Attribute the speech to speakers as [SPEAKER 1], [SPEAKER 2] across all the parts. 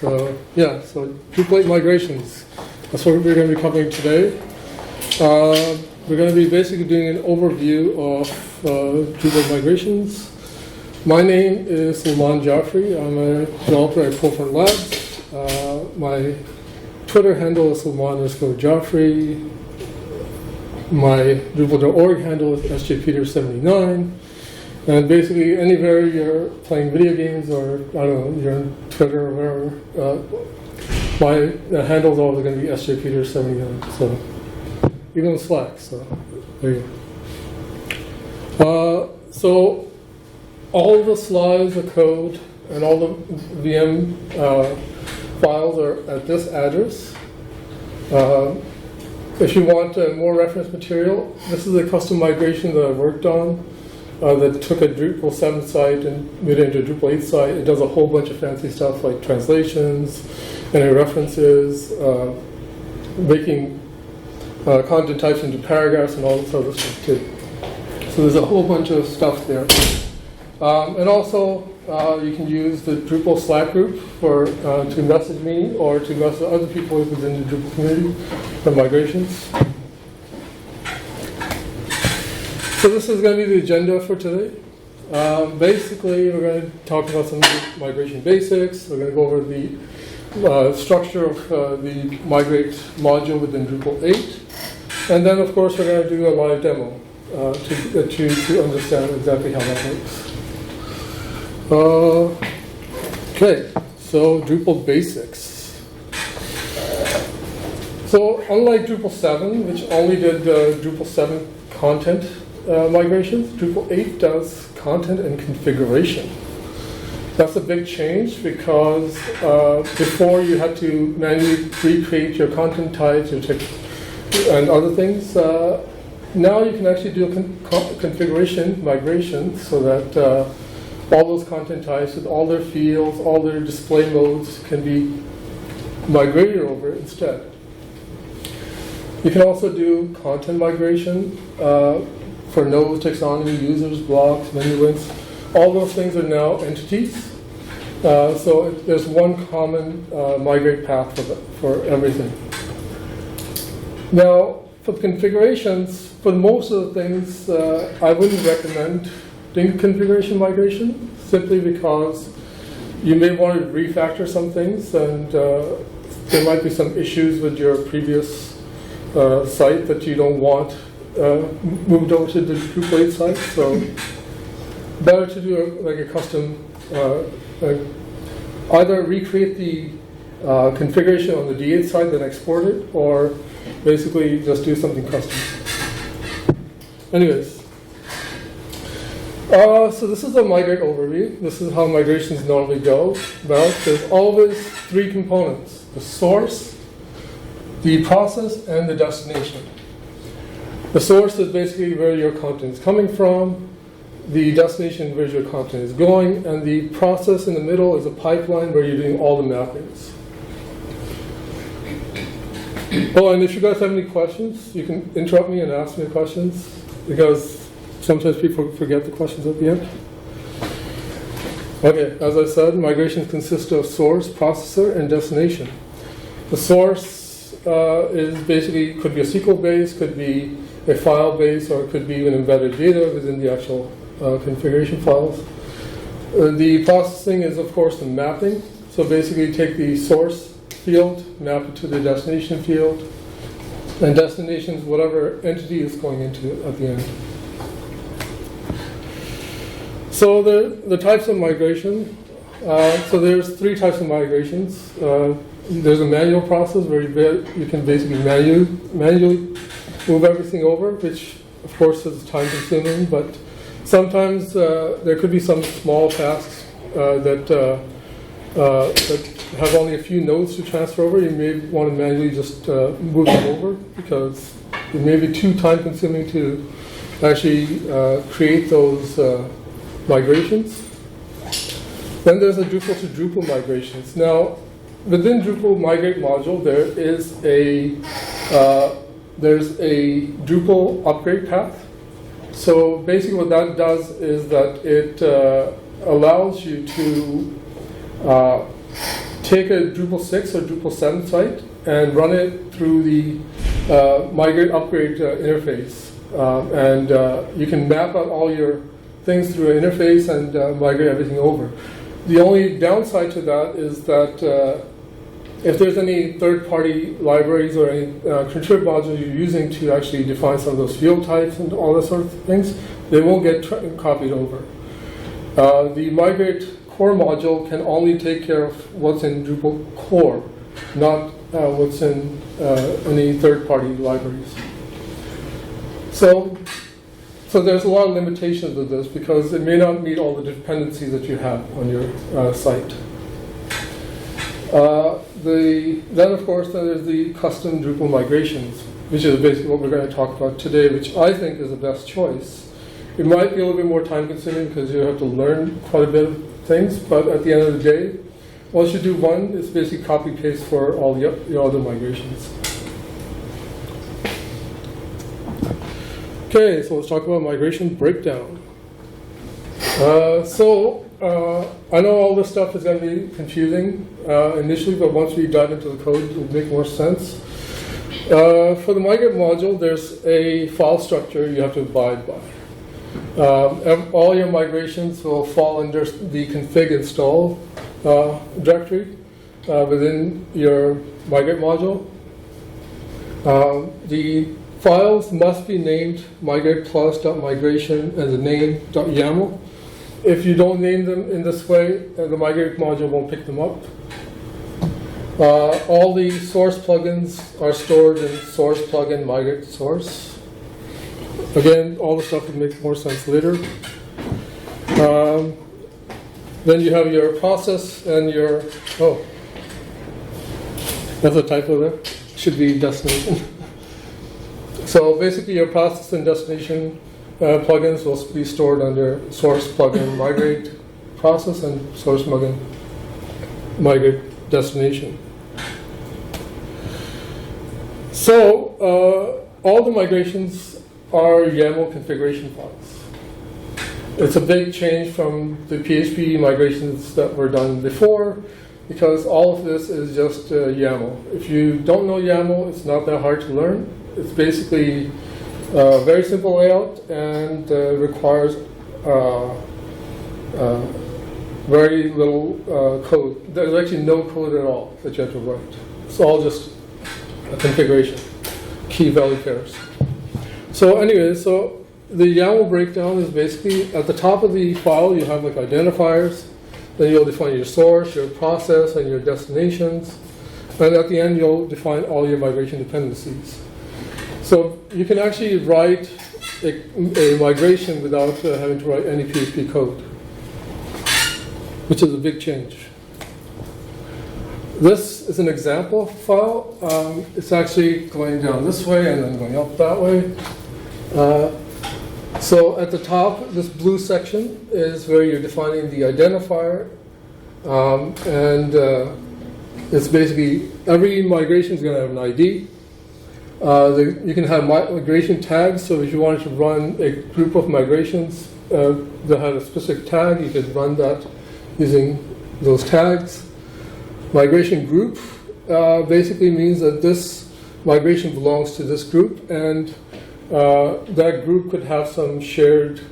[SPEAKER 1] So Drupal 8 migrations. That's what we're going to be covering today. We're going to be basically doing an overview of Drupal migrations. My name is Salman Jaffery. I'm a developer at Forefront Labs. My Twitter handle is Salman_Jaffery. My Drupal.org handle is sjpeter79. And basically, anywhere you're playing video games or, I don't know, you're on Twitter or wherever, my handle's always going to be sjpeter79. So, even on Slack, so there you go. So, all the slides, the code, and all the VM files are at this address. If you want more reference material, this is a custom migration that I worked on. That took a Drupal 7 site and made it into a Drupal 8 site. It does a whole bunch of fancy stuff like translations, and references, making content types into paragraphs and all this other stuff too. So there's a whole bunch of stuff there. And also, you can use the Drupal Slack group for to message me or to message other people within the Drupal community for migrations. So this is going to be the agenda for today. Basically, we're going to talk about some migration basics. We're going to go over the structure of the migrate module within Drupal 8. And then, of course, we're going to do a live demo to get you to understand exactly how that works. Okay, so Drupal basics. So unlike Drupal 7, which only did Drupal 7 content migrations, Drupal 8 does content and configuration. That's a big change because before you had to manually recreate your content types and other things. Now you can actually do a configuration migration so that all those content types with all their fields, all their display modes can be migrated over instead. You can also do content migration for nodes, taxonomy, users, blocks, menu links. All those things are now entities. So there's one common migrate path for everything. Now, for configurations, for most of the things, I wouldn't recommend doing configuration migration, simply because you may want to refactor some things, and there might be some issues with your previous site that you don't want moved over to the Drupal 8 site. So better to do like a custom, either recreate the configuration on the D8 site, then export it, or basically just do something custom. Anyways. So this is a migrate overview. This is how migrations normally go. Well, there's always three components: the source, the process, and the destination. The source is basically where your content is coming from, the destination where your content is going, and the process in the middle is a pipeline where you're doing all the mappings. Oh, and if you guys have any questions, you can interrupt me and ask me questions, because sometimes people forget the questions at the end. Okay, as I said, migrations consist of source, processor, and destination. The source is basically, could be a SQL base, could be a file base, or it could be even embedded data within the actual configuration files. The processing is, of course, the mapping. So basically, you take the source field, map it to the destination field, and destination is whatever entity is going into it at the end. So the types of migration. So there's three types of migrations. There's a manual process where you can basically manually move everything over, which of course is time consuming, but sometimes there could be some small tasks that have only a few nodes to transfer over. You may want to manually just move them over, because it may be too time consuming to actually create those migrations. Then there's a Drupal to Drupal migrations. Now, within Drupal migrate module, there's a Drupal upgrade path. So basically what that does is that it allows you to take a Drupal 6 or Drupal 7 site and run it through the migrate upgrade interface. You can map out all your things through an interface and migrate everything over. The only downside to that is that if there's any third-party libraries or any contrib modules you're using to actually define some of those field types and all those sort of things, they won't get copied over. The migrate core module can only take care of what's in Drupal core, not what's in any third-party libraries. So there's a lot of limitations with this because it may not meet all the dependencies that you have on your site. Then, of course, there's the custom Drupal migrations, which is basically what we're going to talk about today, which I think is the best choice. It might be a little bit more time-consuming because you have to learn quite a bit of things, but at the end of the day, once you do one, it's basically copy-paste for all your other migrations. Okay, so let's talk about migration breakdown. I know all this stuff is going to be confusing initially, but once we dive into the code, it'll make more sense. For the migrate module, there's a file structure you have to abide by. All your migrations will fall under the config install directory within your migrate module. The files must be named migrate+.migration as a name.yaml. If you don't name them in this way, the migrate module won't pick them up. All the source plugins are stored in source plugin migrate source. Again, all the stuff will make more sense later. Then you have your process and your, that's a typo there. Should be destination. So basically your process and destination plugins will be stored under source plugin migrate process and source plugin migrate destination. So all the migrations are YAML configuration files. It's a big change from the PHP migrations that were done before because all of this is just YAML. If you don't know YAML, it's not that hard to learn. It's basically a very simple layout and requires very little code. There's actually no code at all that you have to write. It's all just a configuration, key value pairs. So anyway, so the YAML breakdown is basically at the top of the file you have like identifiers, then you'll define your source, your process, and your destinations, and at the end you'll define all your migration dependencies. So you can actually write a migration without having to write any PHP code, which is a big change. This is an example file. It's actually going down this way and then going up that way. So at the top, this blue section is where you're defining the identifier. It's basically every migration is going to have an ID. You can have migration tags, so if you wanted to run a group of migrations that had a specific tag, you could run that using those tags. Migration group basically means that this migration belongs to this group, and that group could have some shared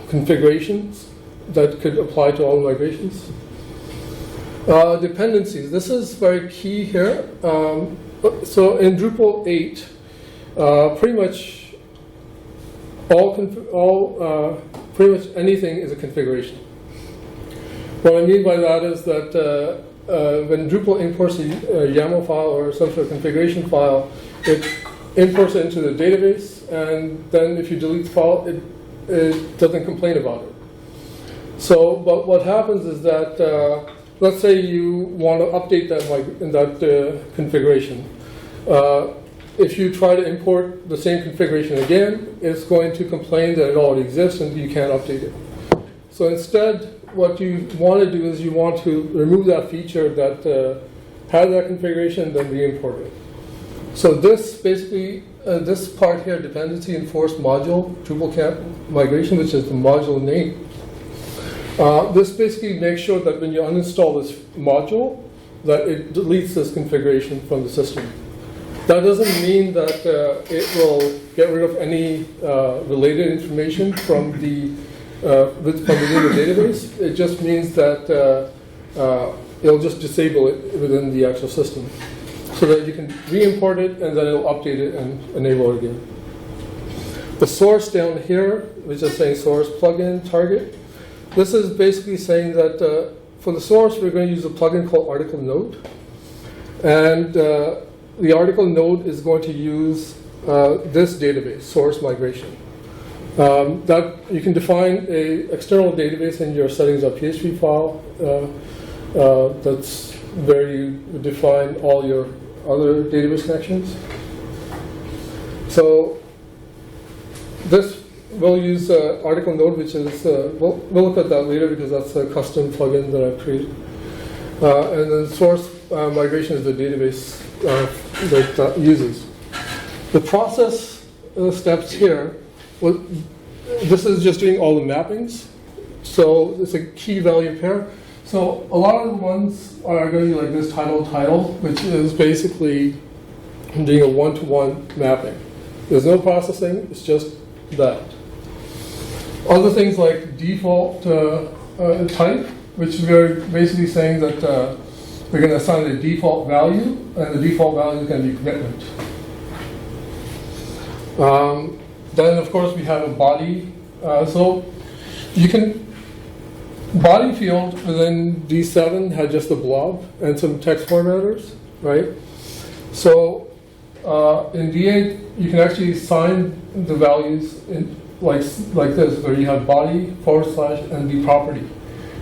[SPEAKER 1] configurations that could apply to all migrations. Dependencies. This is very key here. So in Drupal 8, pretty much pretty much anything is a configuration. What I mean by that is that when Drupal imports a YAML file or some sort of configuration file, it imports it into the database, and then if you delete the file, it doesn't complain about it. So, but what happens is that let's say you want to update that configuration. If you try to import the same configuration again, it's going to complain that it already exists and you can't update it. So instead, what you want to do is you want to remove that feature that has that configuration and then re-import it. So this basically, this part here, dependency enforced module, Drupal migration, which is the module name. This basically makes sure that when you uninstall this module, that it deletes this configuration from the system. That doesn't mean that it will get rid of any related information from within the database. It just means that it'll just disable it within the actual system, so that you can re-import it and then it'll update it and enable it again. The source down here, which is saying source plugin target, this is basically saying that for the source, we're going to use a plugin called article node. And the article node is going to use this database, source migration. That you can define an external database in your settings.php file. That's where you define all your other database connections. So this will use article node, which is, we'll look at that later because that's a custom plugin that I've created. And then source migration is the database that uses. The process steps here, this is just doing all the mappings. So it's a key value pair. So a lot of the ones are going to be like this title, which is basically doing a one-to-one mapping. There's no processing, it's just that. Other things like default type, which we're basically saying that we're going to assign a default value, and the default value is going to be commitment. Then, of course, we have a body. So you can, body field within D7 had just a blob and some text formatters, right? So in D8, you can actually assign the values in like this, where you have body / and the property.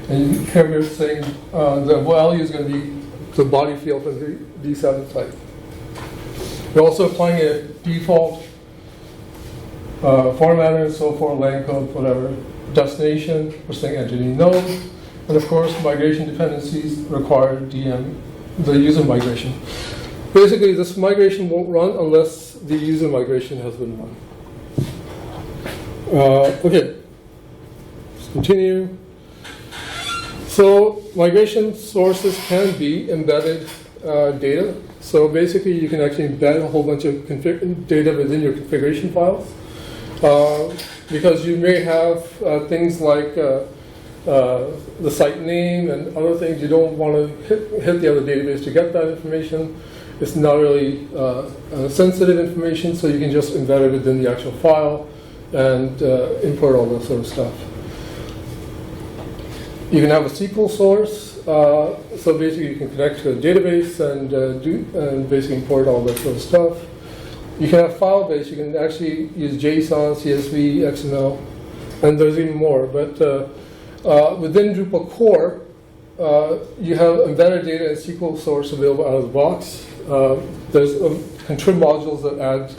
[SPEAKER 1] And here we're saying the value is going to be the body field for the D7 type. We're also applying a default formatter, so for lang code, whatever. Destination, we're saying entity node. And of course, migration dependencies require DM, the user migration. Basically, this migration won't run unless the user migration has been run. Okay, let's continue. So migration sources can be embedded data. So basically, you can actually embed a whole bunch of data within your configuration files. Because you may have things like the site name and other things. You don't want to hit the other database to get that information. It's not really sensitive information, so you can just embed it within the actual file and import all that sort of stuff. You can have a SQL source, so basically you can connect to a database and basically import all that sort of stuff. You can have file-based. You can actually use JSON, CSV, XML, and there's even more. But within Drupal core, you have embedded data and SQL source available out of the box. There's contrib modules that add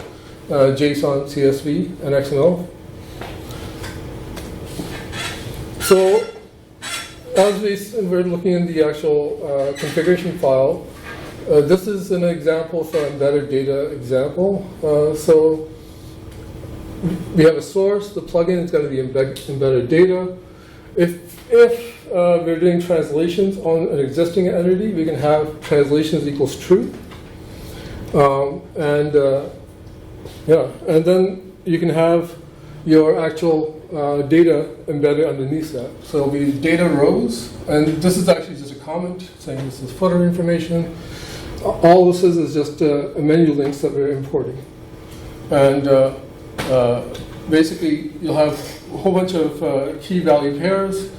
[SPEAKER 1] JSON, CSV, and XML. So as we're looking in the actual configuration file, this is an example for embedded data example. So we have a source. The plugin is going to be embedded data. If we're doing translations on an existing entity, we can have translations equals true. And then you can have your actual data embedded underneath that. So it'll be data rows, and this is actually just a comment saying this is footer information. All this is just menu links that we're importing. And basically, you'll have a whole bunch of key value pairs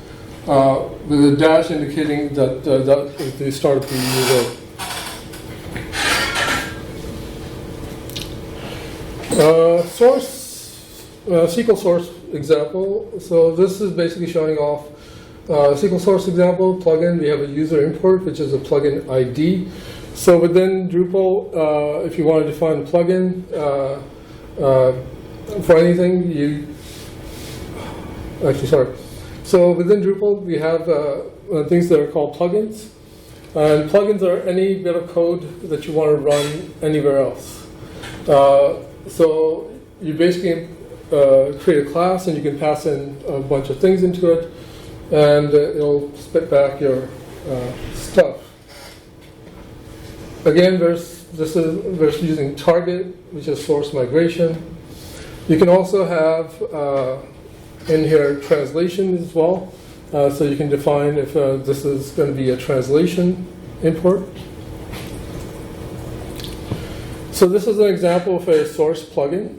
[SPEAKER 1] with a dash indicating that that is the start of the new row. SQL source example. So this is basically showing off SQL source example plugin. We have a user import, which is a plugin ID. So within Drupal, if you want to define a plugin for anything, So within Drupal, we have things that are called plugins. And plugins are any bit of code that you want to run anywhere else. So you basically create a class, and you can pass in a bunch of things into it, and it'll spit back your stuff. Again, we're using target, which is source migration. You can also have in here translation as well. So you can define if this is going to be a translation import. So this is an example of a source plugin.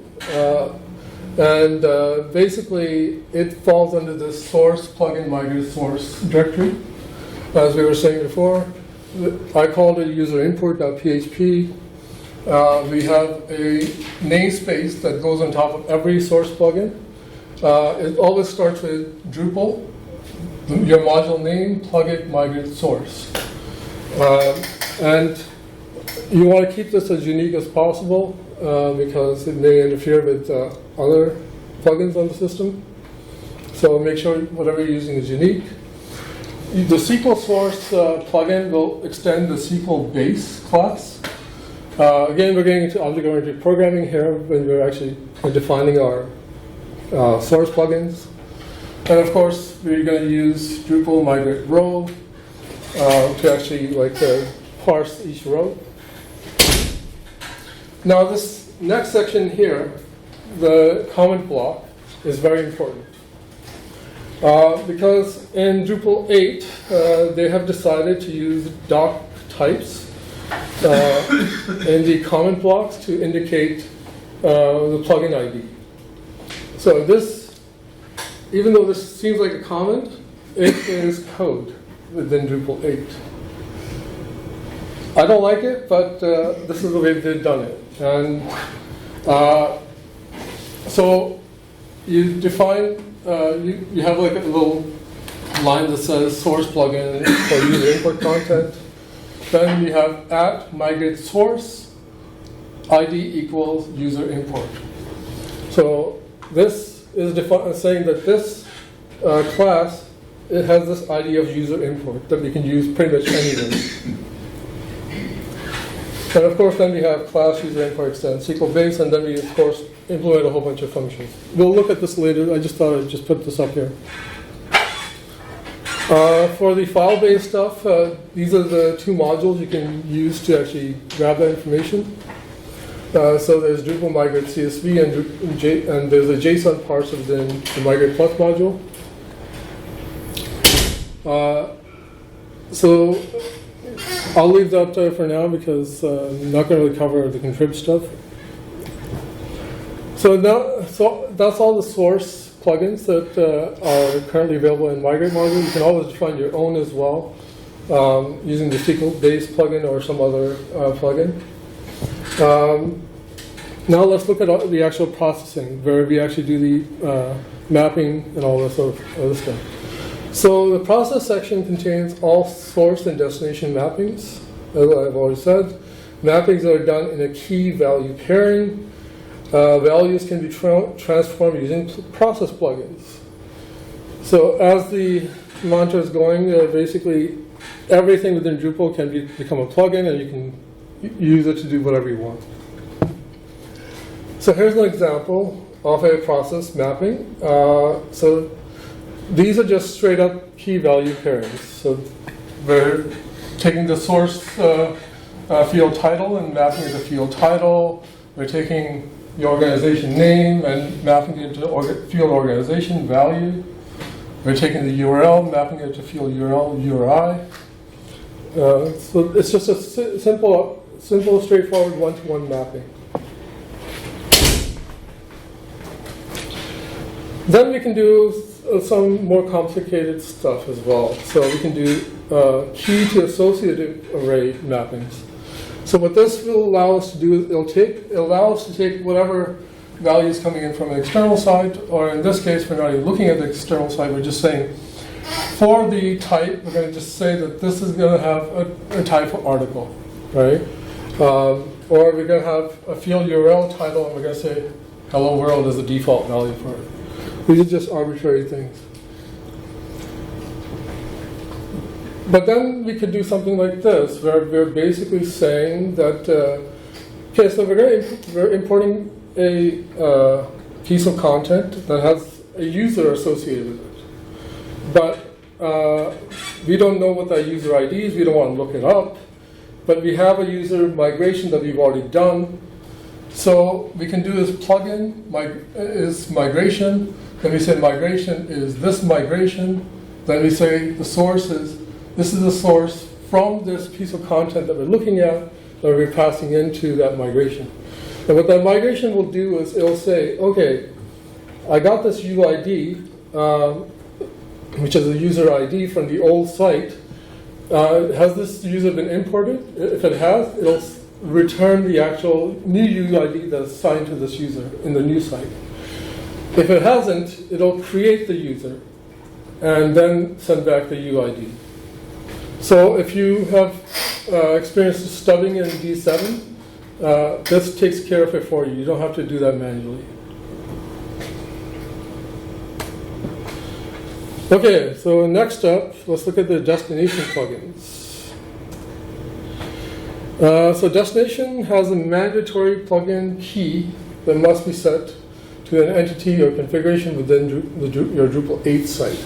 [SPEAKER 1] And basically, it falls under this source plugin migrate source directory. As we were saying before, I called it user import.php. We have a namespace that goes on top of every source plugin. It always starts with Drupal, your module name, plugin, migrate, source. And you want to keep this as unique as possible because it may interfere with other plugins on the system. So make sure whatever you're using is unique. The SQL source plugin will extend the SQL base class. Again, we're getting into object-oriented programming here when we're actually defining our source plugins. And of course, we're going to use Drupal migrate row to actually parse each row. Now this next section here, the comment block, is very important. Because in Drupal 8, they have decided to use doc types in the comment blocks to indicate the plugin ID. So this, even though this seems like a comment, it is code within Drupal 8. I don't like it, but this is the way they've done it. And so you define, you have like a little line that says source plugin for user import content. Then we have at migrate source ID equals user import. So this is saying that this class, it has this ID of user import that we can use pretty much anywhere. And of course, then we have class user import extend SQL base, and then we of course implement a whole bunch of functions. We'll look at this later. I just thought I'd just put this up here. For the file-based stuff, these are the two modules you can use to actually grab that information. So there's Drupal migrate CSV and there's a JSON parser within the migrate plus module. So I'll leave that for now because I'm not going to really cover the contrib stuff. So that's all the source plugins that are currently available in migrate module. You can always define your own as well using the SQL-based plugin or some other plugin. Now let's look at the actual processing, where we actually do the mapping and all this sort of other stuff. So the process section contains all source and destination mappings, as I've already said. Mappings are done in a key value pairing. Values can be transformed using process plugins. So as the mantra is going, basically everything within Drupal can become a plugin, and you can use it to do whatever you want. So here's an example of a process mapping. So these are just straight up key value pairings. So we're taking the source field title and mapping it to field title. We're taking the organization name and mapping it to field organization value. We're taking the URL, mapping it to field URL, URI. So it's just a simple, straightforward one-to-one mapping. Then we can do some more complicated stuff as well. So we can do key to associative array mappings. So what this will allow us to do is it'll allow us to take whatever value is coming in from an external site, or in this case, we're not even looking at the external site, we're just saying, for the type, we're going to just say that this is going to have a type for article, right? Or we're going to have a field URL title, and we're going to say, hello world is the default value for it. These are just arbitrary things. But then we could do something like this, where we're basically saying that, okay, so we're importing a piece of content that has a user associated with it. But we don't know what that user ID is, we don't want to look it up. but we have a user migration that we've already done. So we can do this plugin is migration. Then we say migration is this migration. Then we say the source is, this is the source from this piece of content that we're looking at that we're passing into that migration. And what that migration will do is it'll say, okay, I got this UID, which is a user ID from the old site. Has this user been imported? If it has, it'll return the actual new UID that's assigned to this user in the new site. If it hasn't, it'll create the user and then send back the UID. So if you have experienced stubbing in D7, this takes care of it for you. You don't have to do that manually. Okay, so next up, let's look at the destination plugins. So destination has a mandatory plugin key that must be set to an entity or configuration within your Drupal 8 site.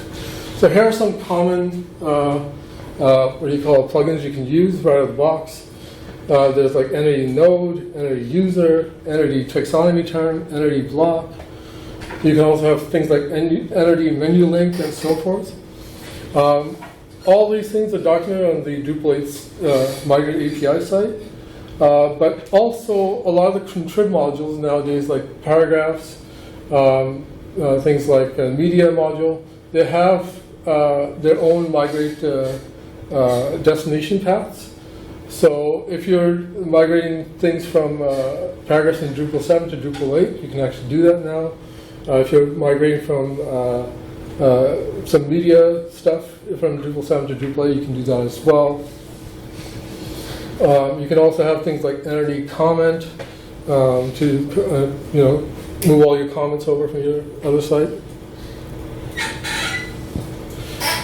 [SPEAKER 1] So here are some common, what do you call it, plugins you can use right out of the box. There's like entity node, entity user, entity taxonomy term, entity block. You can also have things like entity menu link and so forth. All these things are documented on the Drupal 8's Migrate API site. But also a lot of the contrib modules nowadays, like paragraphs, things like media module, they have their own migrate destination paths. So if you're migrating things from paragraphs in Drupal 7 to Drupal 8, you can actually do that now. If you're migrating from some media stuff from Drupal 7 to Drupal 8, you can do that as well. You can also have things like entity comment to move all your comments over from your other site.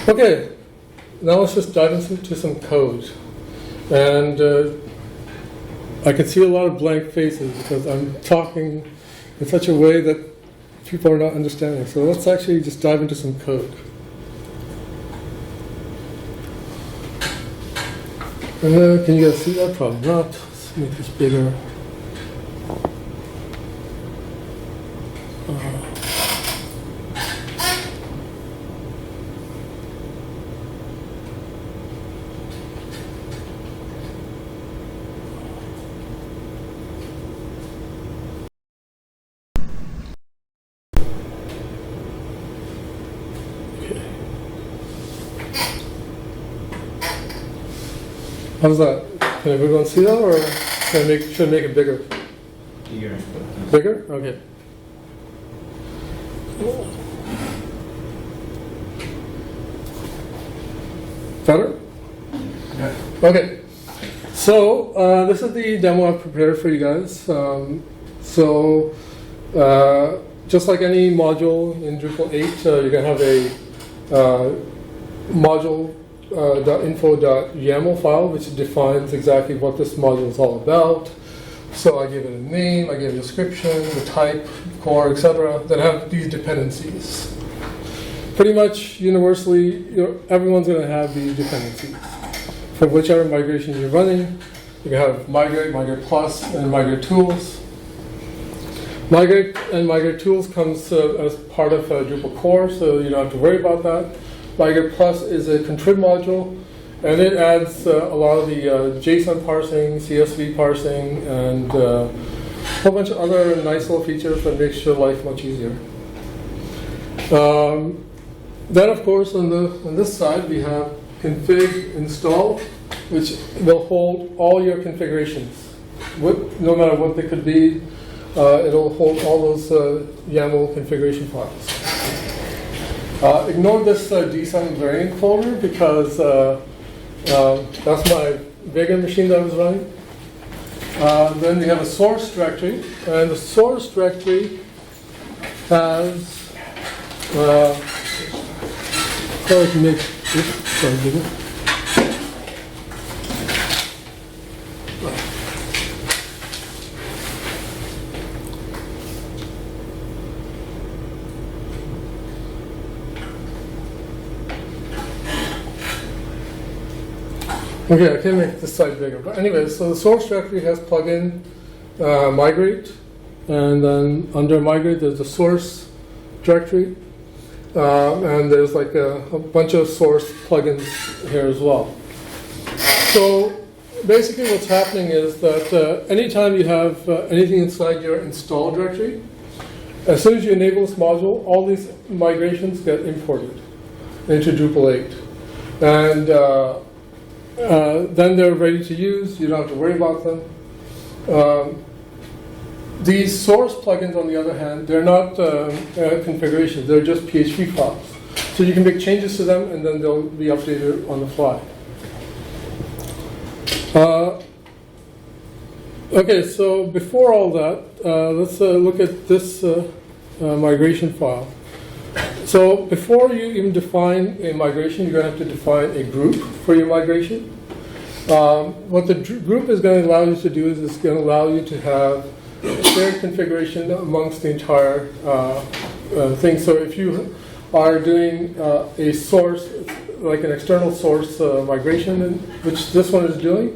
[SPEAKER 1] Okay, now let's just dive into some code. And I can see a lot of blank faces because I'm talking in such a way that people are not understanding. So let's actually just dive into some code. Can you guys see that? Probably not. Let's make this bigger. How's that? Can everyone see that, or should I make it bigger?
[SPEAKER 2] Bigger.
[SPEAKER 1] Bigger? Okay. Better?
[SPEAKER 2] Yeah.
[SPEAKER 1] Okay. So this is the demo I've prepared for you guys. Just like any module in Drupal 8, you're going to have a module .info.yaml file, which defines exactly what this module is all about. So I give it a name, I give it a description, the type, core, etc. that have these dependencies. Pretty much universally, everyone's going to have these dependencies. For whichever migration you're running, you can have migrate, migrate plus, and migrate tools. Migrate and migrate tools comes as part of Drupal core, so you don't have to worry about that. Migrate Plus is a contrib module, and it adds a lot of the JSON parsing, CSV parsing, and a whole bunch of other nice little features that makes your life much easier. Then, of course, on this side, we have config install, which will hold all your configurations. No matter what they could be, it'll hold all those YAML configuration files. Ignore this D7 variant folder because that's my Vega machine that I was running. Then we have a source directory, and the source directory has so I can make this. Okay, I can make this side bigger. But anyway, so the source directory has plugin migrate, and then under migrate there's the source directory, and there's like a bunch of source plugins here as well. So basically what's happening is that anytime you have anything inside your install directory, as soon as you enable this module, all these migrations get imported into Drupal 8. And then they're ready to use. You don't have to worry about them. These source plugins, on the other hand, they're not configurations. They're just PHP files. So you can make changes to them, and then they'll be updated on the fly. Okay, so before all that, let's look at this migration file. So before you even define a migration, you're going to have to define a group for your migration. What the group is going to allow you to do is it's going to allow you to have shared configuration amongst the entire thing. So if you are doing a source, like an external source migration, which this one is doing,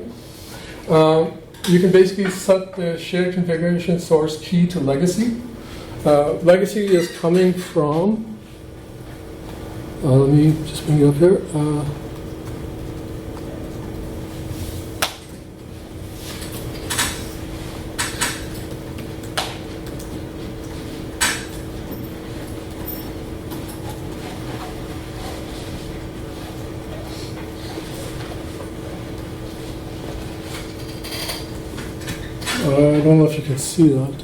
[SPEAKER 1] you can basically set the shared configuration source key to legacy. Legacy is coming from, let me just bring it up here. I don't know if you can see that.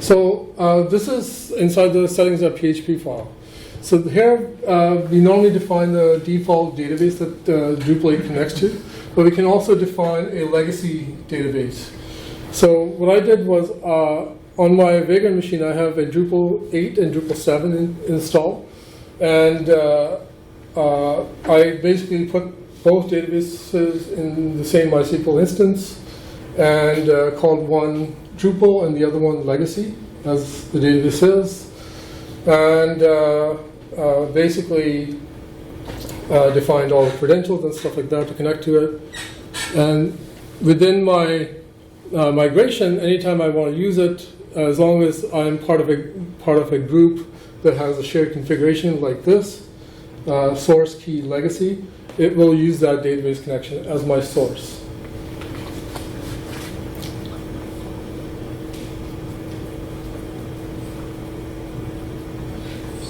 [SPEAKER 1] So this is inside the settings.php file. So here we normally define the default database that Drupal 8 connects to, but we can also define a legacy database. So what I did was on my Vagrant machine I have a Drupal 8 and Drupal 7 installed, and I basically put both databases in the same MySQL instance and called one Drupal and the other one legacy, as the database is, and basically defined all the credentials and stuff like that to connect to it. And within my migration, anytime I want to use it, as long as I'm part of a group that has a shared configuration like this, source key legacy, it will use that database connection as my source.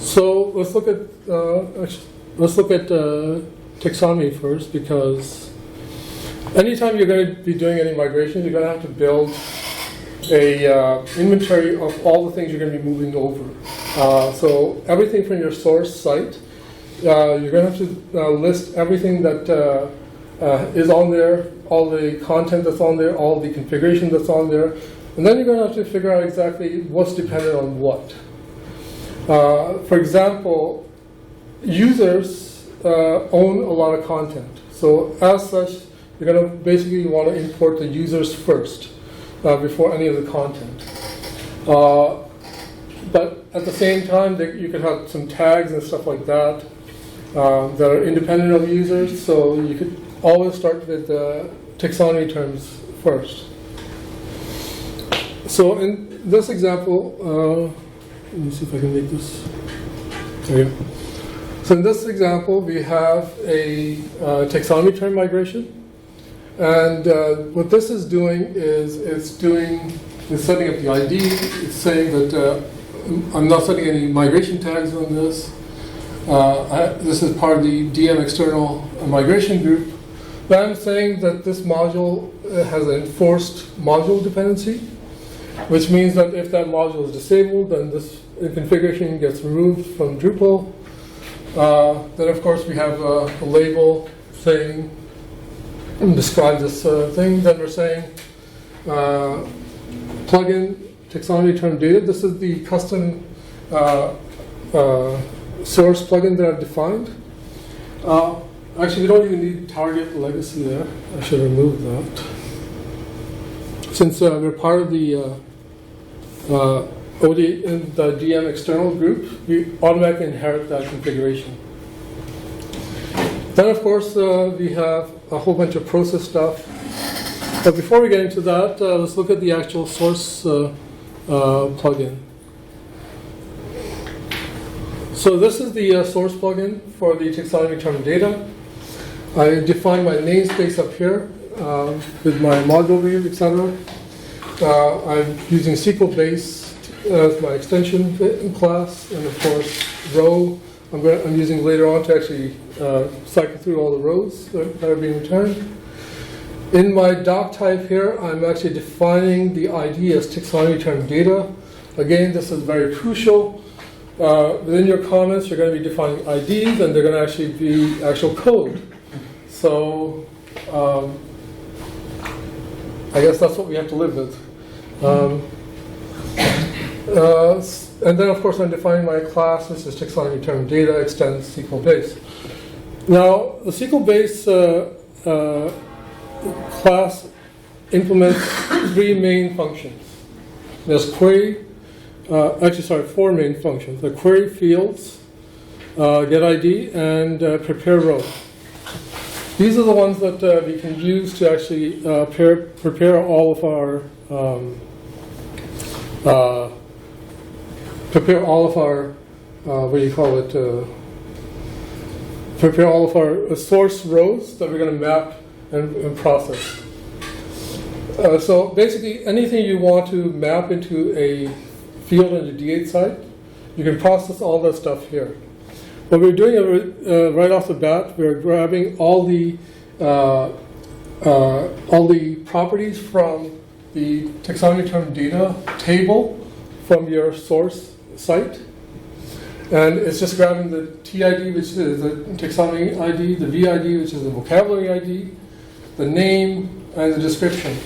[SPEAKER 1] So let's look at taxonomy first, because anytime you're going to be doing any migration, you're going to have to build a inventory of all the things you're going to be moving over. So everything from your source site, you're going to have to list everything that is on there, all the content that's on there, all the configuration that's on there, and then you're going to have to figure out exactly what's dependent on what. For example, users own a lot of content. So as such, you're going to basically want to import the users first before any of the content. But at the same time, you could have some tags and stuff like that that are independent of users. So you could always start with the taxonomy terms first. So in this example, let me see if I can make this. Okay. So in this example, we have a taxonomy term migration. And what this is doing is it's setting up the ID. It's saying that I'm not setting any migration tags on this. This is part of the DM external migration group. But I'm saying that this module has an enforced module dependency, which means that if that module is disabled, then this configuration gets removed from Drupal. Then, of course, we have a label saying, describe this thing. Then we're saying plugin taxonomy term data. This is the custom source plugin that I've defined. Actually, we don't even need target legacy there. I should remove that. Since we're part of the OD in the DM external group, we automatically inherit that configuration. Then, of course, we have a whole bunch of process stuff. But before we get into that, let's look at the actual source plugin. So this is the source plugin for the taxonomy term data. I define my namespace up here with my module view, etc. I'm using SQL base as my extension class, and of course row I'm using later on to actually cycle through all the rows that are being returned. In my doc type here, I'm actually defining the ID as taxonomy term data. Again, this is very crucial. Within your comments, you're going to be defining IDs, and they're going to actually be actual code. So I guess that's what we have to live with. And then, of course, I'm defining my class, which is taxonomy term data extends SQL base. Now, the SQL base class implements three main functions. There's query, four main functions. The query fields, get ID, and prepare row. These are the ones that we can use to actually prepare all of our prepare all of our source rows that we're going to map and process. So basically, anything you want to map into a field on the D8 site, you can process all that stuff here. What we're doing right off the bat, we're grabbing all the properties from the taxonomy term data table from your source site, and it's just grabbing the TID, which is the taxonomy ID, the VID, which is the vocabulary ID, the name, and the description.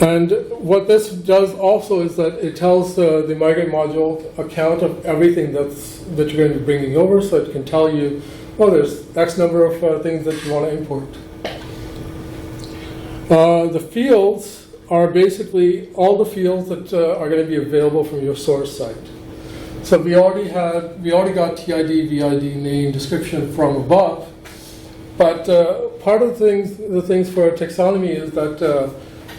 [SPEAKER 1] And what this does also is that it tells the migrate module account of everything that you're going to be bringing over, so it can tell you, well, there's X number of things that you want to import. The fields are basically all the fields that are going to be available from your source site. So we already got TID, VID, name, description from above, but part of the things for taxonomy is that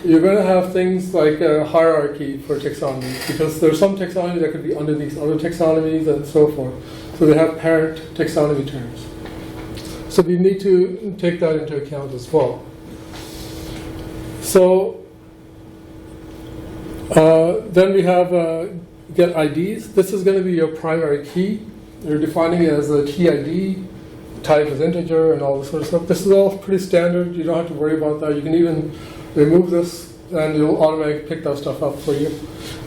[SPEAKER 1] you're going to have things like a hierarchy for taxonomy, because there's some taxonomy that could be underneath other taxonomies and so forth. So they have parent taxonomy terms. So we need to take that into account as well. So then we have get IDs. This is going to be your primary key. You're defining it as a TID, type is integer, and all this sort of stuff. This is all pretty standard. You don't have to worry about that. You can even remove this, and it'll automatically pick that stuff up for you.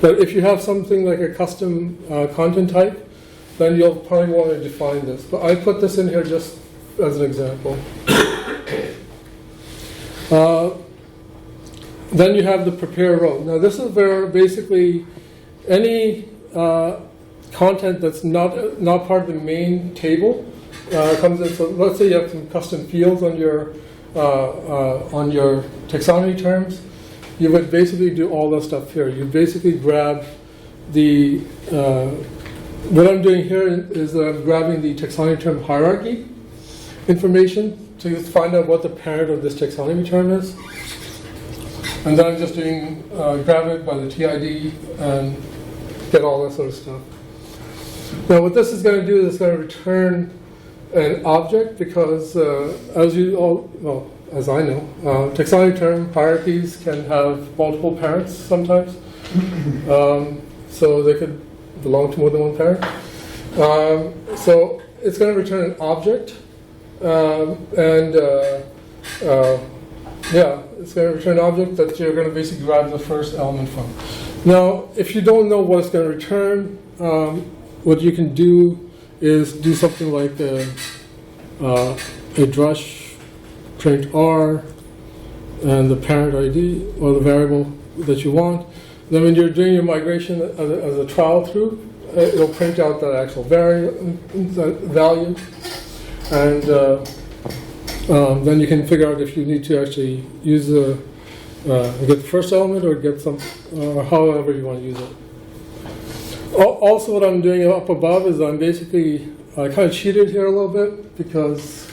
[SPEAKER 1] But if you have something like a custom content type, then you'll probably want to define this. But I put this in here just as an example. Then you have the prepare row. Now this is where basically any content that's not part of the main table comes in. So let's say you have some custom fields on your taxonomy terms. You would basically do all that stuff here. You basically grab the what I'm doing here is I'm grabbing the taxonomy term hierarchy information to find out what the parent of this taxonomy term is. And then I'm just doing grab it by the TID and get all that sort of stuff. Now what this is going to do is it's going to return an object, because as you all, well, as I know, taxonomy term hierarchies can have multiple parents sometimes. So they could belong to more than one parent. So it's going to return an object, it's going to return an object that you're going to basically grab the first element from. Now, if you don't know what it's going to return, what you can do is do something like a drush print R and the parent ID, or the variable that you want. Then when you're doing your migration as a trial through, it'll print out that actual value, and then you can figure out if you need to actually use the get the first element or get some, or however you want to use it. Also, what I'm doing up above is I'm basically, I kind of cheated here a little bit because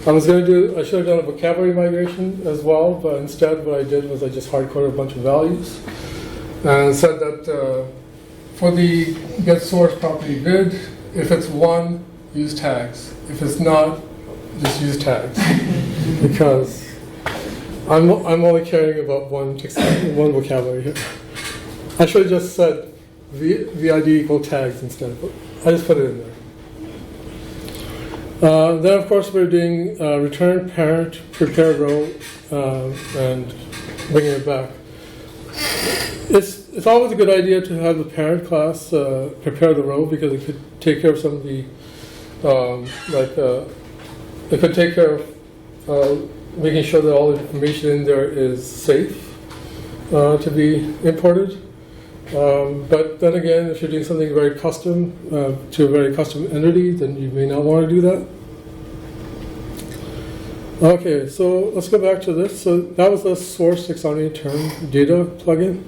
[SPEAKER 1] I should have done a vocabulary migration as well, but instead what I did was I just hard-coded a bunch of values and said that for the get source property vid, if it's 1, use tags. If it's not, just use tags. Because I'm only caring about one vocabulary here. I should have just said VID equal tags instead, but I just put it in there. Then of course we're doing return parent, prepare row, and bringing it back. It's always a good idea to have the parent class prepare the row because it could take care of some of the it could take care of making sure that all the information in there is safe to be imported. But then again, if you're doing something very custom to a very custom entity, then you may not want to do that. Okay, so let's go back to this. So that was the source taxonomy term data plugin.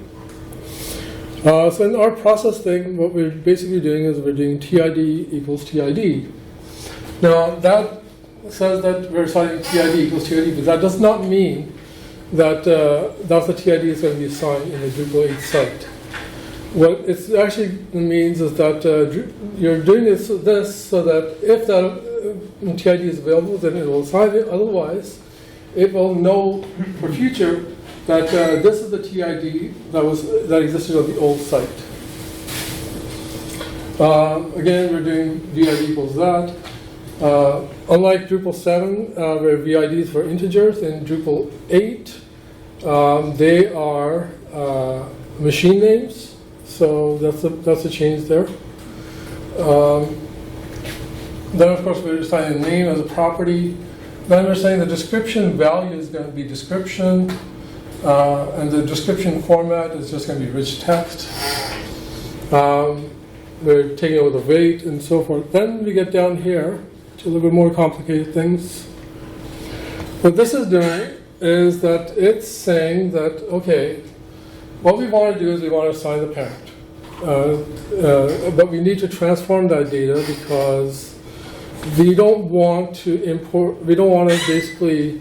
[SPEAKER 1] So in our process thing, what we're basically doing is we're doing TID equals TID. Now that says that we're assigning TID equals TID, but that does not mean that that's the TID is going to be assigned in the Drupal 8 site. What it actually means is that you're doing this so that if that TID is available, then it will assign it. Otherwise, it will know for future that this is the TID that existed on the old site. Again, we're doing VID equals that. Unlike Drupal 7, where VIDs for integers, in Drupal 8, they are machine names. So that's a change there. Then of course we're assigning name as a property. Then we're saying the description value is going to be description, and the description format is just going to be rich text. We're taking over the weight and so forth. Then we get down here to a little bit more complicated things. What this is doing is that it's saying that, okay, what we want to do is we want to assign the parent. But we need to transform that data because we don't want to import, we don't want to basically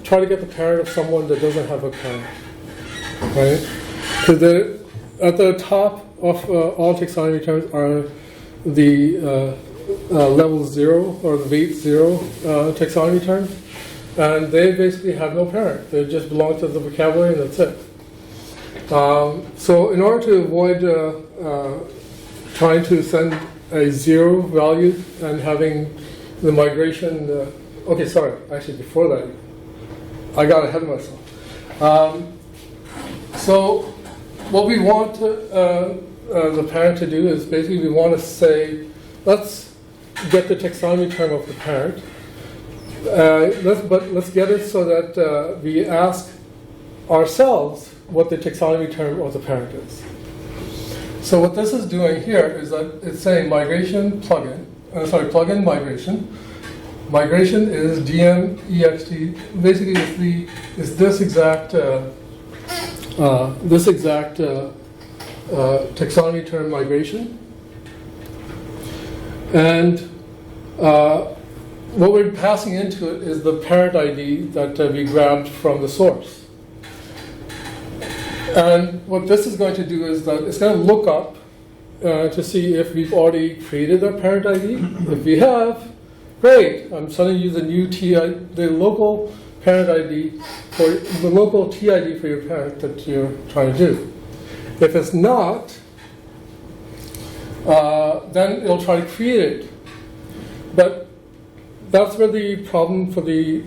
[SPEAKER 1] try to get the parent of someone that doesn't have a parent, right? Because at the top of all taxonomy terms are the level 0 or the weight 0 taxonomy terms. And they basically have no parent. They just belong to the vocabulary and that's it. So in order to avoid trying to send a 0 value and having the migration, okay, sorry, actually before that, I got ahead of myself. So what we want the parent to do is basically we want to say, let's get the taxonomy term of the parent. Let's get it so that we ask ourselves what the taxonomy term of the parent is. So what this is doing here is that it's saying migration plugin, plugin migration. Migration is DMEXT. Basically, it's this exact taxonomy term migration, and what we're passing into it is the parent ID that we grabbed from the source. And what this is going to do is that it's going to look up to see if we've already created a parent ID. If we have, great. I'm sending you the new TID, the local parent ID for the local TID for your parent that you're trying to do. If it's not, then it'll try to create it. But that's where the problem for the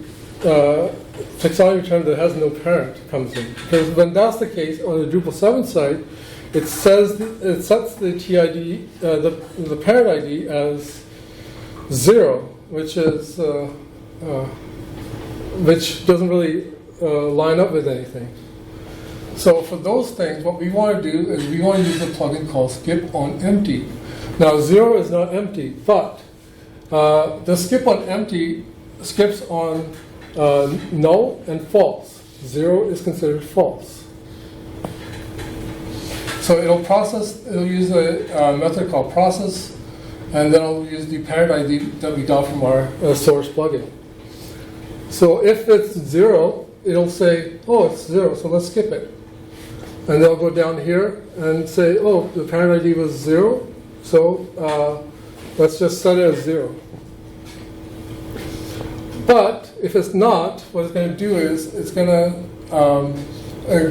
[SPEAKER 1] taxonomy term that has no parent comes in. Because when that's the case on the Drupal 7 site, it sets the TID, the parent ID as 0, which is which doesn't really line up with anything. So for those things, what we want to do is we want to use a plugin called skip on empty. Now 0 is not empty, but the skip on empty skips on null and false. 0 is considered false. So it'll use a method called process, and then it'll use the parent ID that we got from our source plugin. So if it's 0, it'll say, oh, it's 0, so let's skip it. And they'll go down here and say, oh, the parent ID was 0, so let's just set it as 0. But if it's not, what it's going to do is it's going to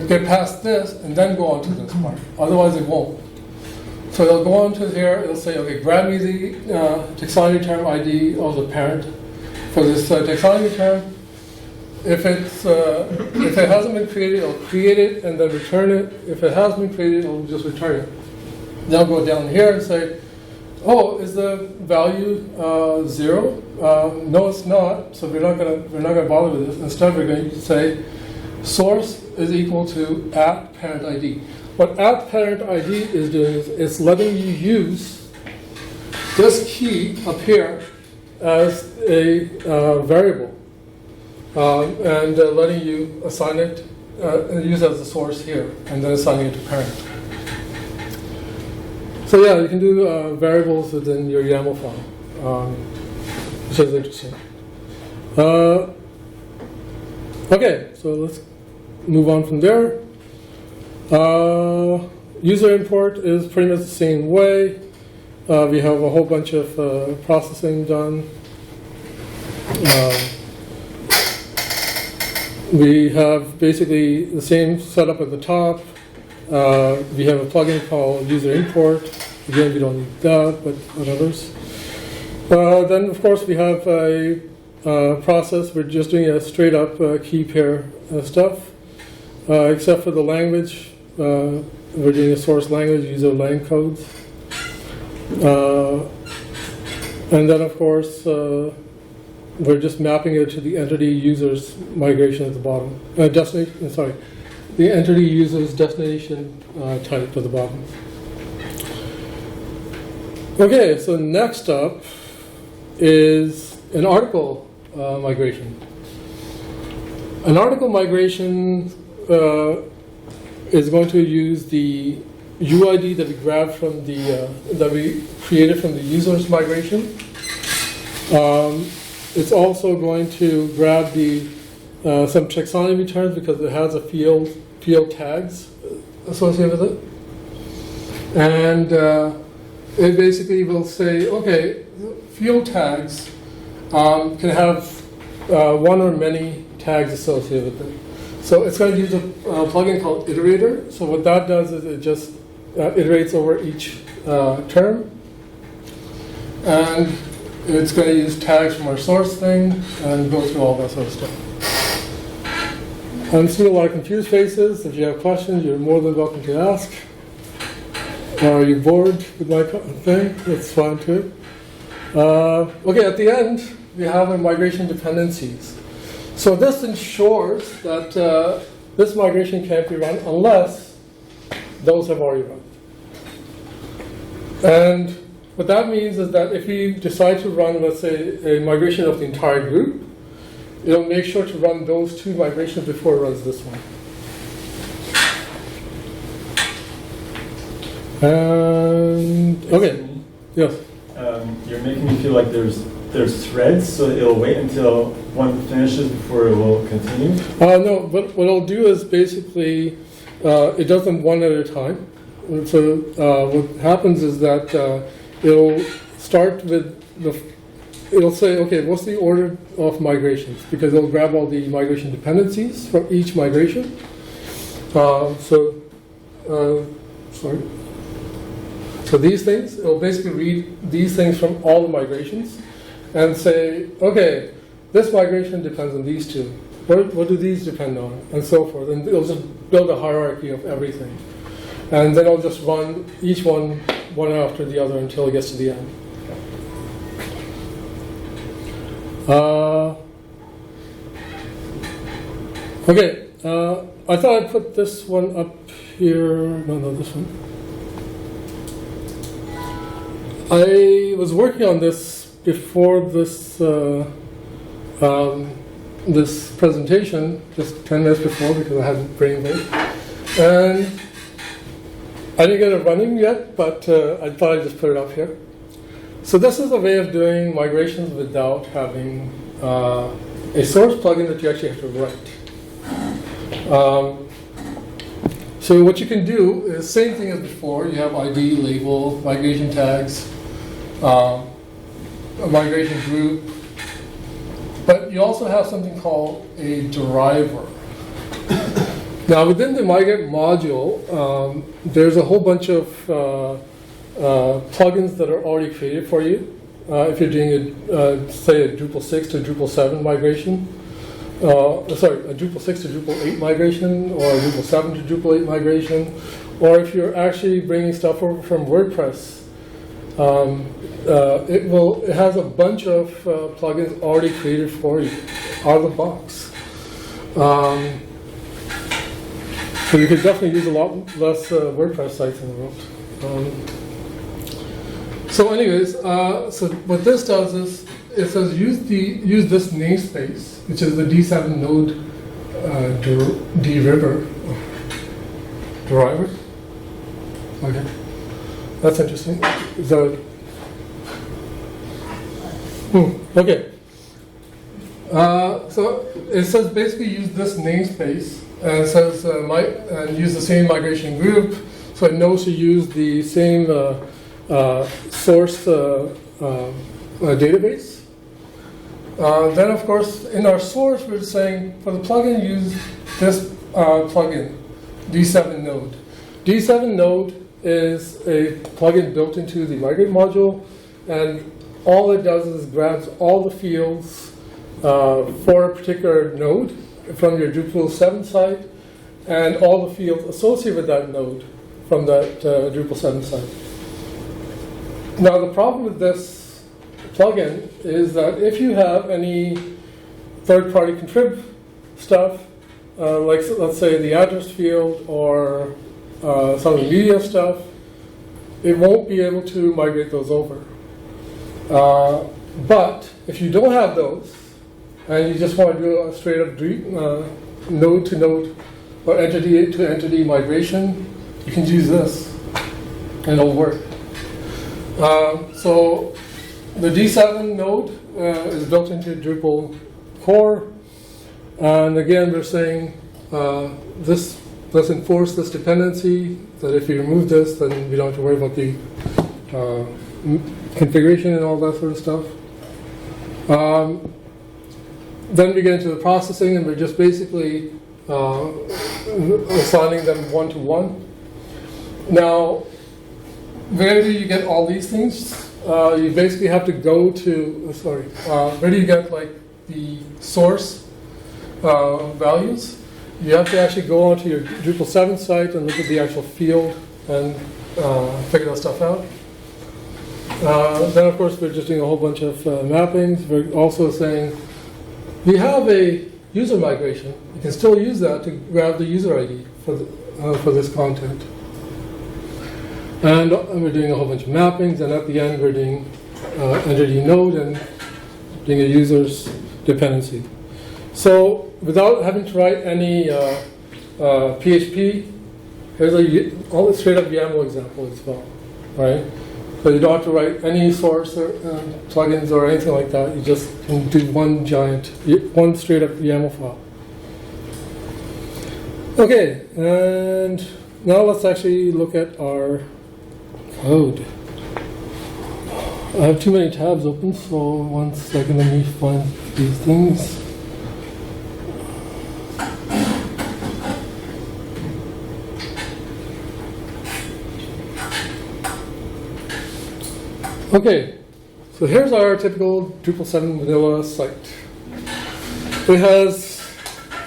[SPEAKER 1] get past this and then go on to this part. Otherwise, it won't. So it'll go on to here. It'll say, okay, grab me the taxonomy term ID of the parent for this taxonomy term. If it hasn't been created, it'll create it and then return it. If it has been created, it'll just return it. Then I'll go down here and say, oh, is the value 0? No, it's not. So we're not gonna bother with this. Instead, we're going to say source is equal to @parent ID. What @parent ID is doing is it's letting you use this key up here as a variable, and letting you assign it and use it as a source here, and then assigning it to parent. So yeah, you can do variables within your YAML file, which is interesting. Okay, so let's move on from there. User import is pretty much the same way. We have a whole bunch of processing done. We have basically the same setup at the top. We have a plugin called user import. Again, we don't need that, but others. Then, of course, we have a process. We're just doing a straight up key pair stuff, except for the language. We're doing a source language, user lang codes. And then, of course, we're just mapping it to the entity users migration at the bottom. The entity users destination type at the bottom. Okay, so next up is an article migration. An article migration is going to use the UID that we grabbed from that we created from the users migration. It's also going to grab some taxonomy terms because it has a field tags associated with it, and it basically will say, okay, field tags can have one or many tags associated with them. So it's going to use a plugin called Iterator. So what that does is it just iterates over each term, and it's going to use tags from our source thing and go through all that sort of stuff. I'm seeing a lot of confused faces. If you have questions, you're more than welcome to ask. Are you bored with my thing? That's fine too. Okay, at the end, we have a migration dependencies. So this ensures that this migration can't be run unless those have already run. And what that means is that if we decide to run, let's say, a migration of the entire group, it'll make sure to run those two migrations before it runs this one. And okay, yes.
[SPEAKER 3] You're making me feel like there's threads, so it'll wait until one finishes before it will continue.
[SPEAKER 1] No, but what it'll do is basically it does them one at a time. So what happens is that it'll start with it'll say, okay, what's the order of migrations? Because it'll grab all the migration dependencies from each migration. So these things, it'll basically read these things from all the migrations and say, okay, this migration depends on these two. What do these depend on? And so forth. And it'll just build a hierarchy of everything. And then it'll just run each one after the other until it gets to the end. Okay, I thought I'd put this one up here. No, this one. I was working on this before this this presentation just 10 minutes before because I had brain late. And I didn't get it running yet, but I thought I'd just put it up here. So this is a way of doing migrations without having a source plugin that you actually have to write. So what you can do is same thing as before. You have ID, label, migration tags, a migration group, but you also have something called a driver. Now within the migrate module, there's a whole bunch of plugins that are already created for you. If you're doing, say, a Drupal 6 to Drupal 7 migration, sorry, a Drupal 6 to Drupal 8 migration, or a Drupal 7 to Drupal 8 migration, or if you're actually bringing stuff over from WordPress, it has a bunch of plugins already created for you out of the box. So you could definitely use a lot less WordPress sites in the world. So anyways, so what this does is it says use this namespace, which is the D7 node deriver. Okay, that's interesting. So, okay. So it says basically use this namespace, and it says and use the same migration group, so it knows to use the same source database. Then, of course, in our source, we're saying for the plugin, use this plugin, D7 node. D7 node is a plugin built into the migrate module, and all it does is grabs all the fields for a particular node from your Drupal 7 site, and all the fields associated with that node from that Drupal 7 site. Now, the problem with this plugin is that if you have any third-party contrib stuff, like let's say the address field or some of the media stuff, it won't be able to migrate those over. But if you don't have those, and you just want to do a straight-up node-to-node or entity-to-entity migration, you can use this, and it'll work. So the D7 node is built into Drupal core, and again we're saying this let's enforce this dependency, that if you remove this, then we don't have to worry about the configuration and all that sort of stuff. Then we get into the processing, and we're just basically assigning them one-to-one. Now, where do you get all these things? You basically have to go to, where do you get like the source values? You have to actually go onto your Drupal 7 site and look at the actual field and figure that stuff out. Then, of course, we're just doing a whole bunch of mappings. We're also saying we have a user migration. You can still use that to grab the user ID for this content. And we're doing a whole bunch of mappings, and at the end we're doing entity node and doing a user's dependency. So without having to write any PHP, here's a straight up YAML example as well, right? So you don't have to write any source or plugins or anything like that. You just can do one straight up YAML file. Okay, and now let's actually look at our code. I have too many tabs open, so 1 second, let me find these things. Okay, so here's our typical Drupal 7 vanilla site. It has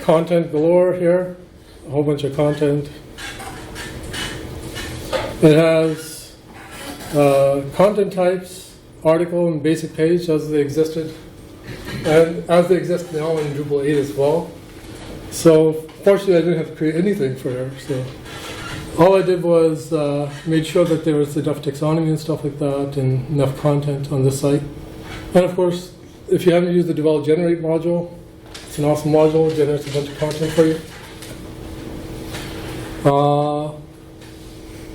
[SPEAKER 1] content galore here, a whole bunch of content. It has content types, article, and basic page as they existed, and as they exist now in Drupal 8 as well. So fortunately, I didn't have to create anything for her. So all I did was made sure that there was enough taxonomy and stuff like that, and enough content on the site. And of course, if you haven't used the develop generate module, it's an awesome module. It generates a bunch of content for you.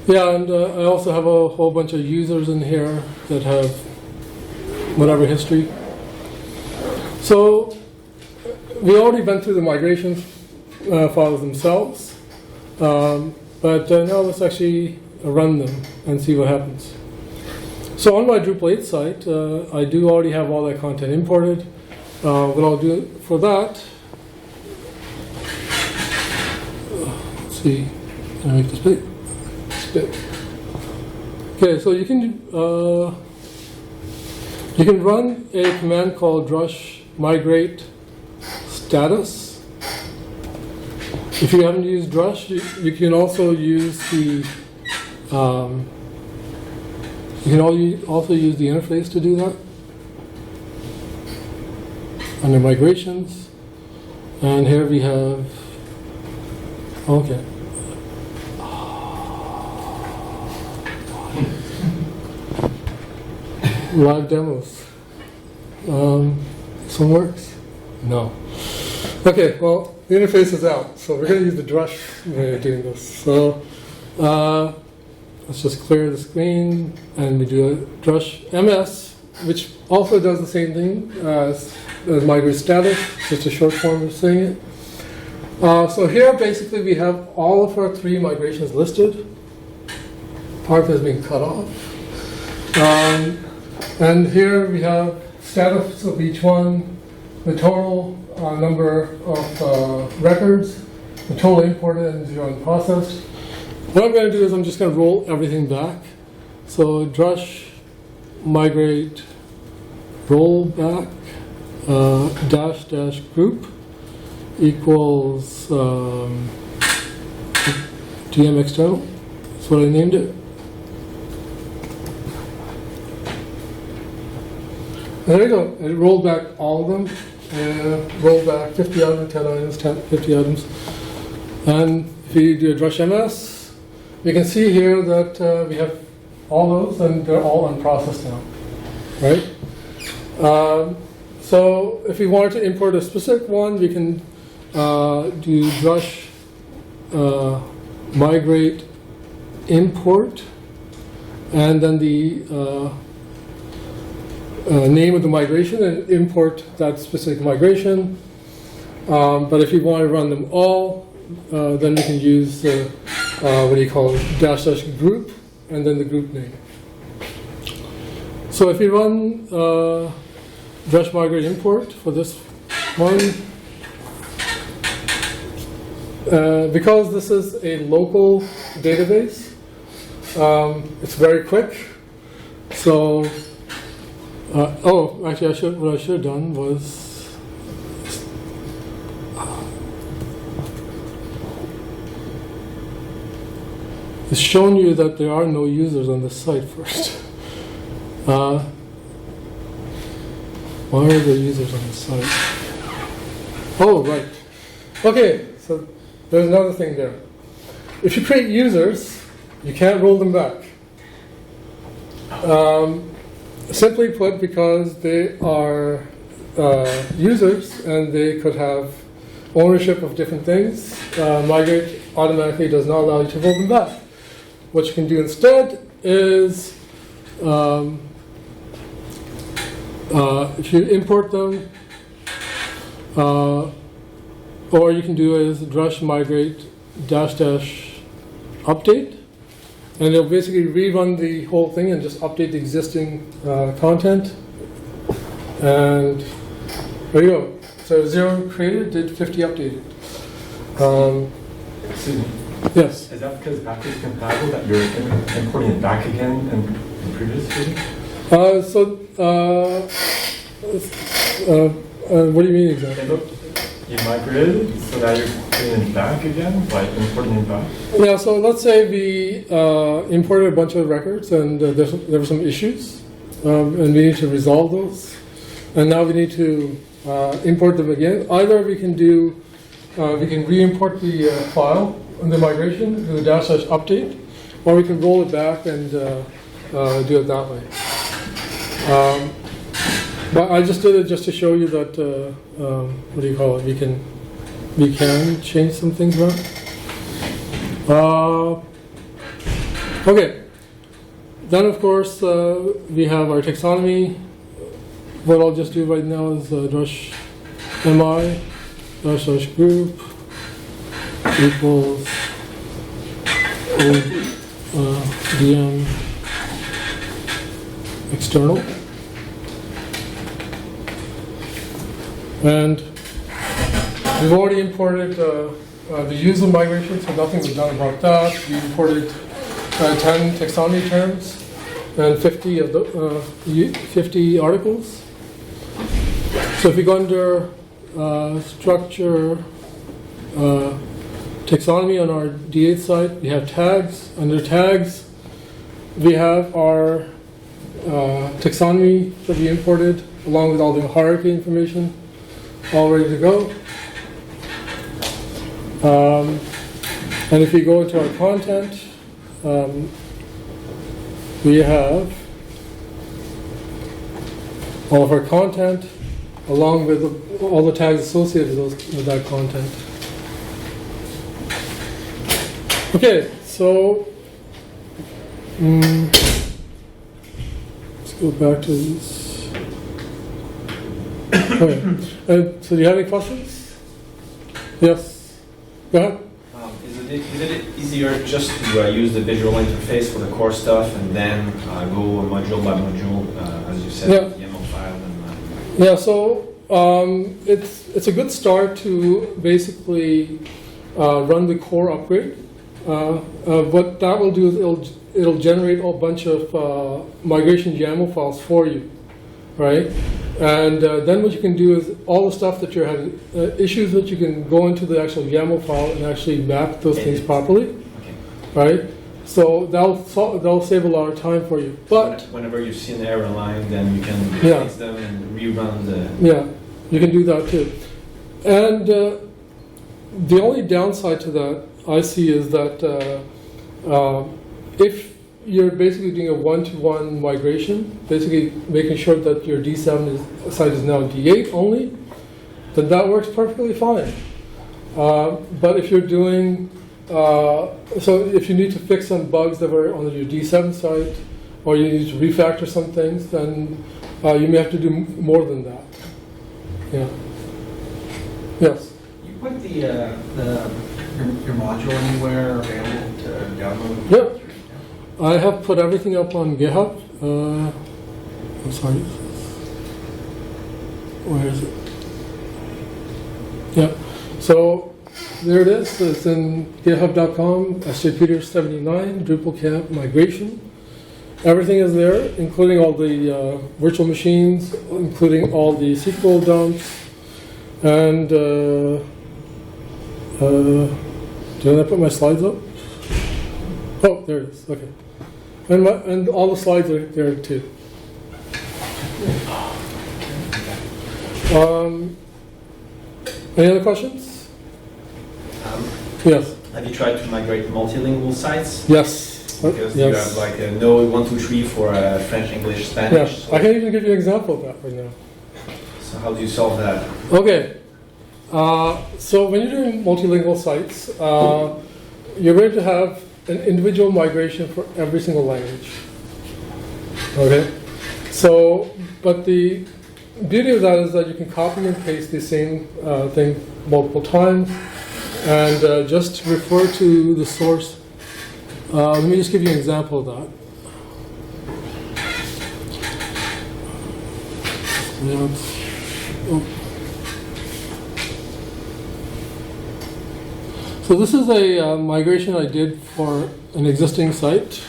[SPEAKER 1] Yeah, and I also have a whole bunch of users in here that have whatever history. So we already went through the migration files themselves, but now let's actually run them and see what happens. So on my Drupal 8 site, I do already have all that content imported. What I'll do for that, let's see, can I make this big? It's big. Okay, so you can run a command called drush migrate status. If you haven't used drush, you can also use the also use the interface to do that under migrations. And here we have, okay. Live demos. This one works? No. Okay, well, the interface is out, so we're going to use the drush way of doing this. So let's just clear the screen, and we do a drush ms, which also does the same thing as migrate status, just a short form of saying it. So here, basically, we have all of our 3 migrations listed. Part has been cut off. And here we have status of each one, the total number of records, the total imported and 0 unprocessed. What I'm going to do is I'm just going to roll everything back. So drush migrate roll back dash dash group equals GM external. That's what I named it. There you go. It rolled back all of them. Rolled back 50 items, 10 items, 50 items. And if you do a drush ms, you can see here that we have all those, and they're all unprocessed now, right? So if we wanted to import a specific one, we can do drush migrate import, and then the name of the migration, and import that specific migration. But if you want to run them all, then we can use what do you call it, dash dash group, and then the group name. So if you run drush migrate import for this one, because this is a local database, it's very quick. So, oh, actually, what I should have done was it's shown you that there are no users on the site first. Why are there users on the site? Oh, right. Okay, so there's another thing there. If you create users, you can't roll them back. Simply put, because they are users and they could have ownership of different things, migrate automatically does not allow you to roll them back. What you can do instead is, if you import them, or you can do is drush migrate dash dash update, and it'll basically rerun the whole thing and just update the existing content. And there you go. So 0 created, did 50 updated.
[SPEAKER 3] Excuse me.
[SPEAKER 1] Yes.
[SPEAKER 3] Is that because backwards compatible that you're importing it back again in the previous version?
[SPEAKER 1] What do you mean exactly?
[SPEAKER 3] You migrated, so now you're putting it back again, like importing it back?
[SPEAKER 1] Yeah, so let's say we imported a bunch of records, and there were some issues, and we need to resolve those. And now we need to import them again. Either we can do, we can re-import the file in the migration, do the dash dash update, or we can roll it back and do it that way. But I just did it just to show you that, what do you call it, we can change some things around. Okay, then of course we have our taxonomy. What I'll just do right now is dash mi dash group equals dm external. And we've already imported the user migration, so nothing was done about that. We imported 10 taxonomy terms and 50 of the 50 articles. So if you go under structure taxonomy on our D8 site, we have tags. Under tags, we have our taxonomy that we imported along with all the hierarchy information, all ready to go. And if you go into our content, we have all of our content along with all the tags associated with that content. Okay, so let's go back to this. Okay. So do you have any questions? Yes. Go ahead.
[SPEAKER 2] Is it easier just to use the visual interface for the core stuff and then go module by module, as you said,
[SPEAKER 1] Yeah.
[SPEAKER 2] YAML file? And,
[SPEAKER 1] Yeah, so it's a good start to basically run the core upgrade. What that will do is it'll generate a bunch of migration YAML files for you, right? And then what you can do is all the stuff that you're having issues that you can go into the actual YAML file and actually map those things properly, right? So that'll save a lot of time for you. But
[SPEAKER 2] whenever you see an error line, then you can fix them and rerun the.
[SPEAKER 1] Yeah, you can do that too. And the only downside to that I see is that if you're basically doing a one-to-one migration, basically making sure that your D7 site is now D8 only, then that works perfectly fine. But if you're doing, so if you need to fix some bugs that were on your D7 site, or you need to refactor some things, then you may have to do more than that. Yeah. Yes.
[SPEAKER 4] You put your module anywhere available to download?
[SPEAKER 1] Yeah. I have put everything up on GitHub. I'm sorry. Where is it? Yeah. So there it is. It's in github.com, sjpeter79, Drupal camp migration. Everything is there, including all the virtual machines, including all the SQL dumps, and did I put my slides up? Oh, there it is. Okay. And all the slides are there too. Any other questions? Yes.
[SPEAKER 2] Have you tried to migrate multilingual sites?
[SPEAKER 1] Yes.
[SPEAKER 2] Because you have like a Node 1, 2, 3 for French, English, Spanish.
[SPEAKER 1] Yeah. I can even give you an example of that right now.
[SPEAKER 2] So how do you solve that?
[SPEAKER 1] Okay. So when you're doing multilingual sites, you're going to have an individual migration for every single language. Okay? So, but the beauty of that is that you can copy and paste the same thing multiple times and just refer to the source. Let me just give you an example of that. So this is a migration I did for an existing site.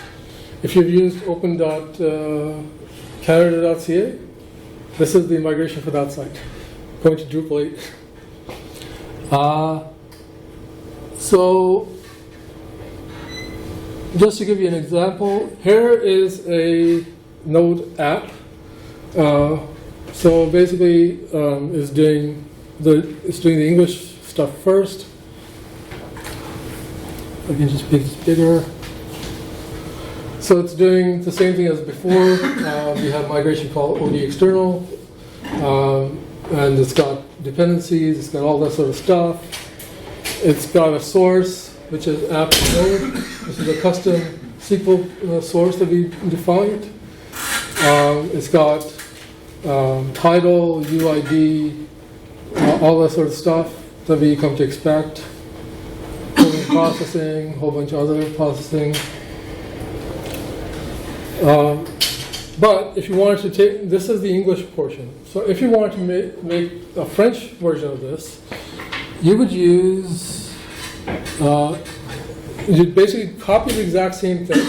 [SPEAKER 1] If you've used open.canada.ca, this is the migration for that site, going to Drupal 8. So just to give you an example, here is a Node app. So basically, it's doing the English stuff first. I can just make this bigger. So it's doing the same thing as before. We have migration called OD external. And it's got dependencies, it's got all that sort of stuff. It's got a source, which is app node. This is a custom SQL source that we defined. It's got title, UID, all that sort of stuff that we come to expect. Processing, a whole bunch of other processing. But if you wanted to take, this is the English portion. So if you wanted to make a French version of this, you would use, you'd basically copy the exact same thing,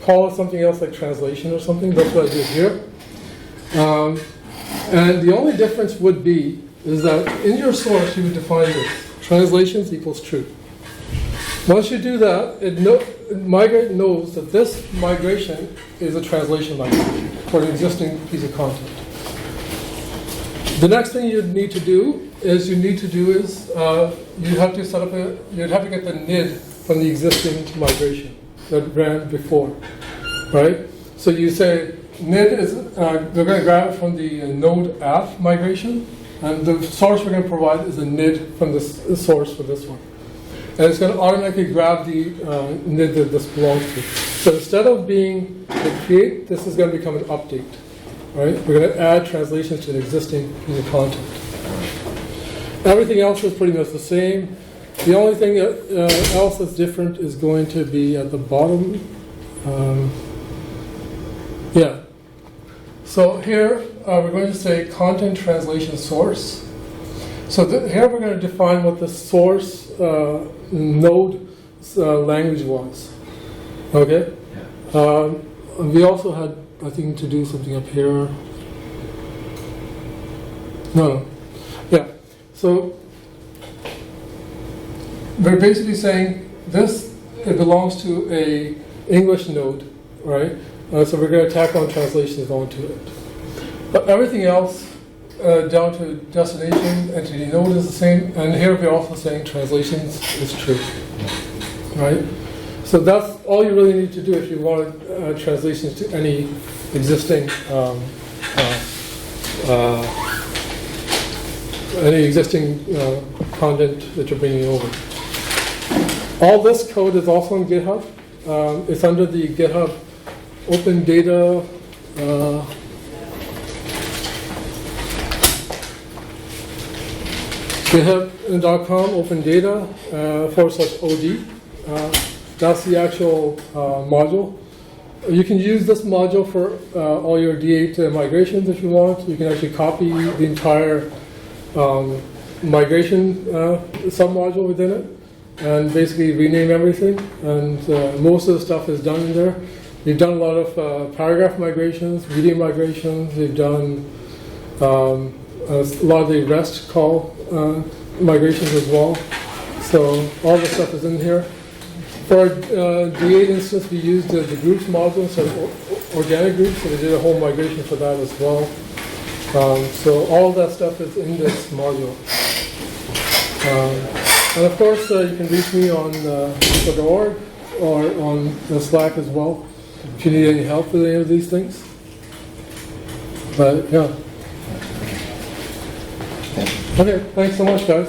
[SPEAKER 1] call it something else like translation or something. That's what I did here. And the only difference would be is that in your source you would define this: translations equals true. Once you do that, migrate knows that this migration is a translation migration for an existing piece of content. The next thing you'd need to do is you'd have to set up you'd have to get the NID from the existing migration that ran before, right? So you say NID is, we're going to grab it from the node app migration, and the source we're going to provide is a NID from the source for this one. And it's going to automatically grab the NID that this belongs to. So instead of being the create, this is going to become an update. Right? We're going to add translations to an existing piece of content. Everything else is pretty much the same. The only thing else that's different is going to be at the bottom. Yeah. So here we're going to say content translation source. So here we're going to define what the source node language was. Okay? We also had, I think, to do something up here. No. Yeah. So we're basically saying this, it belongs to a English node, right? So we're going to tack on translations onto it. But everything else, down to destination, entity node is the same, and here we're also saying translations is true, right? So that's all you really need to do if you want translations to any existing content that you're bringing over. All this code is also on GitHub. It's under the GitHub Open Data. GitHub.com open data /OD. That's the actual module. You can use this module for all your D8 migrations if you want. You can actually copy the entire migration submodule within it and basically rename everything. And most of the stuff is done in there. We've done a lot of paragraph migrations, video migrations. We've done a lot of the REST call migrations as well. So all the stuff is in here. For our D8 instance, we used the groups module instead of organic groups, so we did a whole migration for that as well. So all that stuff is in this module. And of course, you can reach me on Drupal.org or on the Slack as well if you need any help with any of these things. But yeah. Okay, thanks so much, guys.